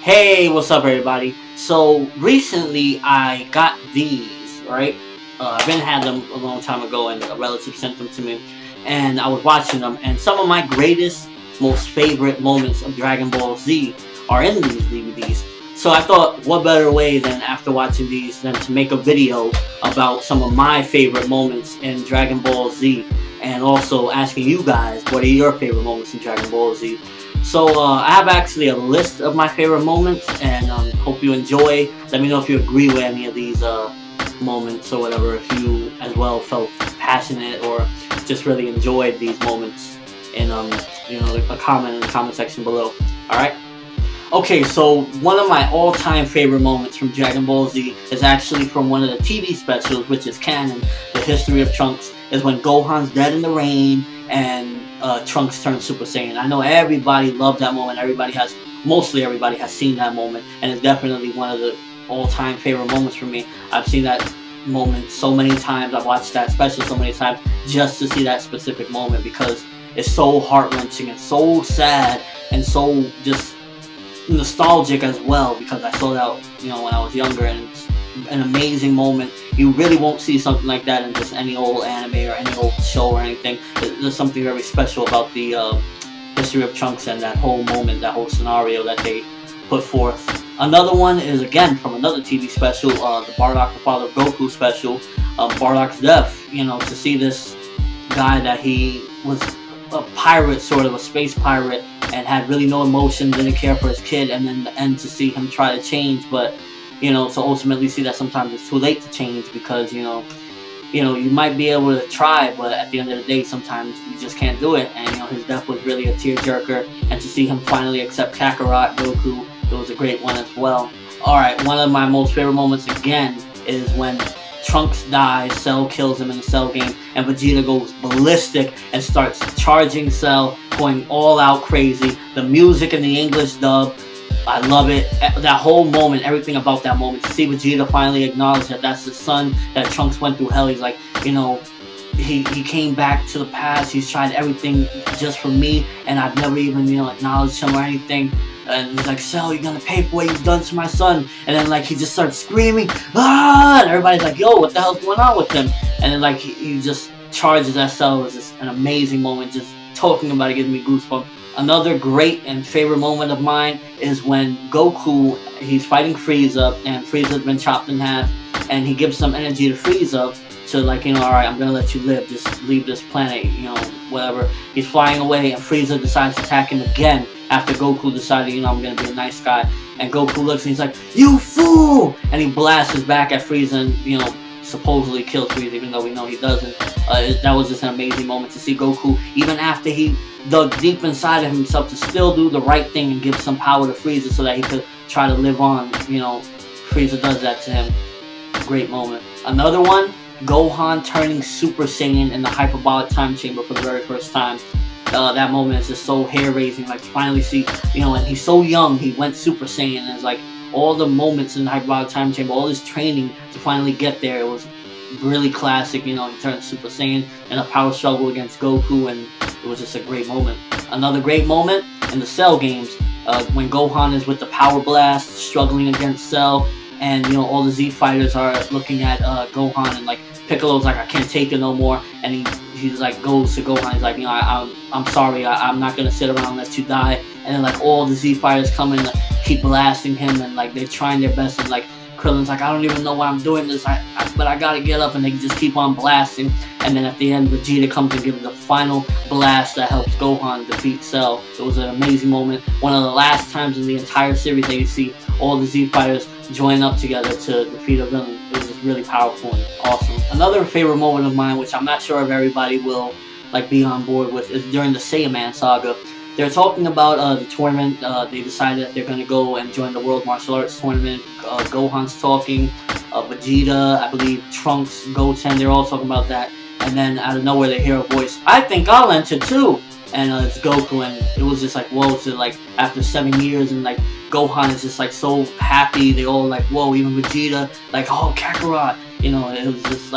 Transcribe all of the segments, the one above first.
Hey, what's up, everybody? So recently I got these, right? I've been had them a long time ago, and a relative sent them to me, and I was watching them. And some of my greatest, most favorite moments of Dragon Ball Z are in these DVDs. So I thought, what better way than after watching these than to make a video about some of my favorite moments in Dragon Ball Z, and also asking you guys what are your favorite moments in Dragon Ball Z. So I have actually a list of my favorite moments, and hope you enjoy. Let me know if you agree with any of these moments or whatever. If you as well felt passionate or just really enjoyed these moments, and a comment in the comment section below. All right. Okay, so one of my all-time favorite moments from Dragon Ball Z is actually from one of the TV specials, which is canon, The History of Trunks, is when Gohan's dead in the rain and Trunks turns Super Saiyan. I know everybody loved that moment. Mostly everybody has seen that moment, and it's definitely one of the all-time favorite moments for me. I've seen that moment so many times. I've watched that special so many times just to see that specific moment because it's so heart-wrenching and so sad and so just nostalgic as well, because I saw that when I was younger, and it's an amazing moment. You really won't see something like that in just any old anime or any old show or anything. There's something very special about the history of Trunks and that whole moment, that whole scenario that they put forth. Another one is again from another TV special, the Bardock the Father of Goku special, Bardock's death. To see this guy that he was a pirate, sort of a space pirate, and had really no emotion, didn't care for his kid, and then the end to see him try to change, but to ultimately see that sometimes it's too late to change, because you might be able to try, but at the end of the day sometimes you just can't do it. And his death was really a tearjerker, and to see him finally accept Kakarot Goku, it was a great one as well. Alright, one of my most favorite moments again is when Trunks dies, Cell kills him in the Cell game, and Vegeta goes ballistic and starts charging Cell, going all out crazy. The music in the English dub, I love it. That whole moment, everything about that moment, to see Vegeta finally acknowledge that that's his son, that Trunks went through hell. He's like, he came back to the past, he's tried everything just for me, and I've never even, acknowledged him or anything. And he's like, Cell, you're gonna pay for what you've done to my son. And then he just starts screaming, ah! And everybody's like, yo, what the hell's going on with him? And then he just charges at Cell. It was just an amazing moment. Just talking about it gives me goosebumps. Another great and favorite moment of mine is when Goku, he's fighting Frieza, and Frieza's been chopped in half, and he gives some energy to Frieza to alright, I'm gonna let you live, just leave this planet, whatever. He's flying away, and Frieza decides to attack him again after Goku decided, I'm gonna be a nice guy. And Goku looks and he's like, you fool! And he blasts back at Frieza and, supposedly kills Frieza, even though we know he doesn't. That was just an amazing moment to see Goku, even after he dug deep inside of himself, to still do the right thing and give some power to Frieza so that he could try to live on. Frieza does that to him. Great moment. Another one, Gohan turning Super Saiyan in the hyperbolic time chamber for the very first time. That moment is just so hair-raising, to finally see, and he's so young, he went Super Saiyan, and it's all the moments in the hyperbolic time chamber, all his training to finally get there, it was really classic. He turned Super Saiyan in a power struggle against Goku, and it was just a great moment. Another great moment in the Cell games, when Gohan is with the Power Blast, struggling against Cell, and all the Z fighters are looking at Gohan, and Piccolo's like, I can't take it no more, and he goes to Gohan, he's like, I'm sorry, I'm not gonna sit around and let you die. And then all the Z fighters come in and keep blasting him, and they're trying their best, and Krillin's like, I don't even know why I'm doing this, but I gotta get up, and they just keep on blasting. And then at the end, Vegeta comes and gives the final blast that helps Gohan defeat Cell. It was an amazing moment. One of the last times in the entire series that you see all the Z fighters join up together to defeat a villain. It was just really powerful and awesome. Another favorite moment of mine, which I'm not sure if everybody will be on board with, is during the Saiyaman saga. They're talking about the tournament. They decided that they're going to go and join the World Martial Arts Tournament. Gohan's talking, Vegeta, I believe Trunks, Goten, they're all talking about that. And then out of nowhere they hear a voice, I think I'll enter too! And it's Goku, and it was just whoa, to after 7 years, and Gohan is just so happy. They all whoa, even Vegeta, oh, Kakarot! It was just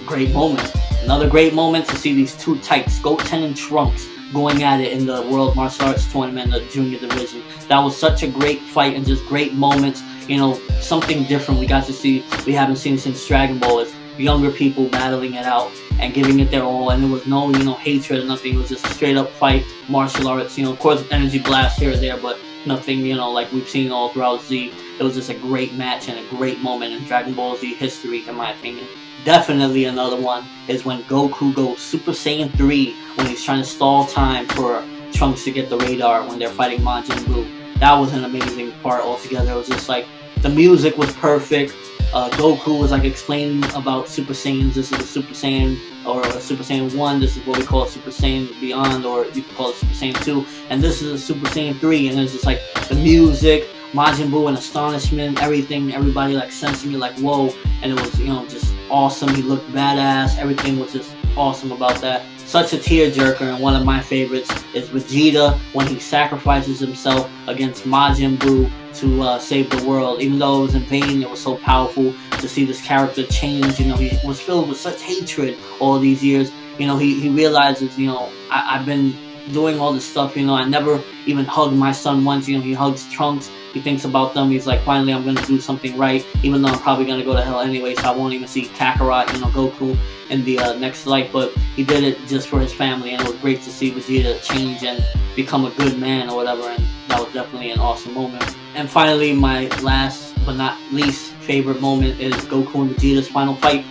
great moment. Another great moment to see these two types, Goten and Trunks, going at it in the World Martial Arts Tournament, the junior division. That was such a great fight and just great moments. You know, something different we got to see, we haven't seen since Dragon Ball, is younger people battling it out and giving it their all, and there was no, you know, hatred or nothing. It was just a straight up fight, martial arts, you know, of course energy blast here or there, but nothing, you know, like we've seen all throughout Z. It was just a great match and a great moment in Dragon Ball Z history, in my opinion. Definitely another one is when Goku goes Super Saiyan 3 when he's trying to stall time for Trunks to get the radar when they're fighting Majin Buu. That was an amazing part altogether. It was just like, the music was perfect. Goku was like explaining about Super Saiyans. This is a Super Saiyan, or a Super Saiyan 1. This is what we call Super Saiyan Beyond, or you can call it Super Saiyan 2. And this is a Super Saiyan 3. And it's just like the music, Majin Buu in astonishment, everything, everybody like sensing it like, whoa. And it was, you know, just awesome. He looked badass. Everything was just awesome about that. Such a tearjerker, and one of my favorites is Vegeta when he sacrifices himself against Majin Buu to save the world. Even though it was in vain, it was so powerful to see this character change. You know, he was filled with such hatred all these years. You know, he realizes, you know, I've been doing all this stuff, you know, I never even hugged my son once. You know, he hugs Trunks, he thinks about them, he's like, finally I'm gonna do something right, even though I'm probably gonna go to hell anyway, so I won't even see Kakarot, you know, Goku in the next life. But he did it just for his family, and it was great to see Vegeta change and become a good man or whatever, and that was definitely an awesome moment. And finally, my last but not least favorite moment is Goku and Vegeta's final fight,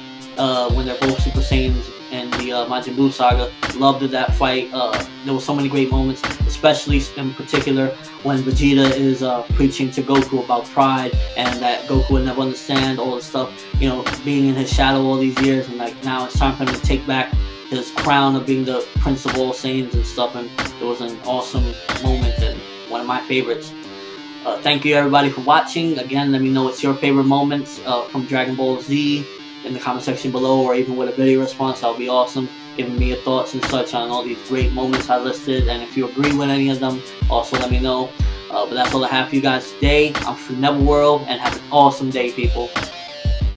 when they're both Super Saiyans in the Majin Buu saga. Loved that fight. There were so many great moments, especially in particular when Vegeta is preaching to Goku about pride and that Goku would never understand all the stuff, you know, being in his shadow all these years, and like now it's time for him to take back his crown of being the Prince of all Saiyans and stuff. And it was an awesome moment and one of my favorites. Thank you everybody for watching. Again, let me know what's your favorite moments from Dragon Ball Z in the comment section below, or even with a video response. That would be awesome, giving me your thoughts and such on all these great moments I listed, and if you agree with any of them, also let me know. But that's all I have for you guys today. I'm ForneverWorld, and have an awesome day, people.